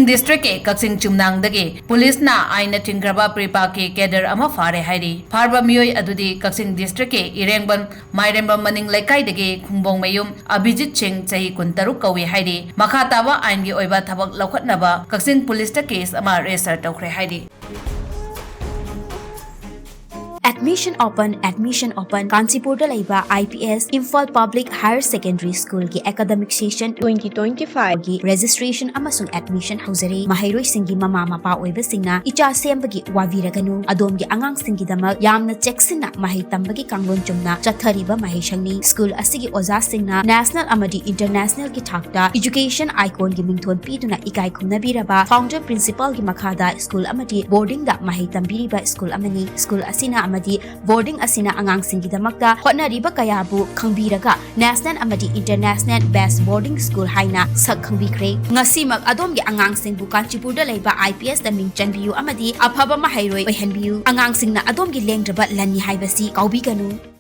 District ke Kakching Chumnang Dagi Police na Ainna Thingkhraba Prepak ke Cadre ama fare hairi farba miyoi adudi Kakching District ke Irengban Mairemba Maning Laikai dagi Khumbong Mayum Abhijit Singh chahi 16 kawi hairi makha taba ain gi oiba thabak laukhatnaba Kakching Police ta case ama register tawkhre hairi Admission open Kanchipur laiba IPS Imphal Public Higher Secondary School gi academic session 2025 gi registration amasung admission hauzari mahairoi singi mama mapa oiba singna icha sembagi waviraganu adom gi angang singi damak yamna checksina mahai tambagi kanglon chumna chathariba mahishangni school asigi oza singna national amadi international gi thakta education icon gi mingthon piduna ikai khumna biraba founder principal gi makhada school amadi boarding da mahai tambiriba school amani school asina boarding asina angang singi damakta hotnariba kayabu khangbiraga national amadi international best boarding school haina sak khangbikre ngasimak adom gi angang singbu Kanchipur da laiba IPS da ming chanbiyu amadi afaba mahairoi oihanbiyu angang singna adom gi lengdraba lani haibasi kaubiganu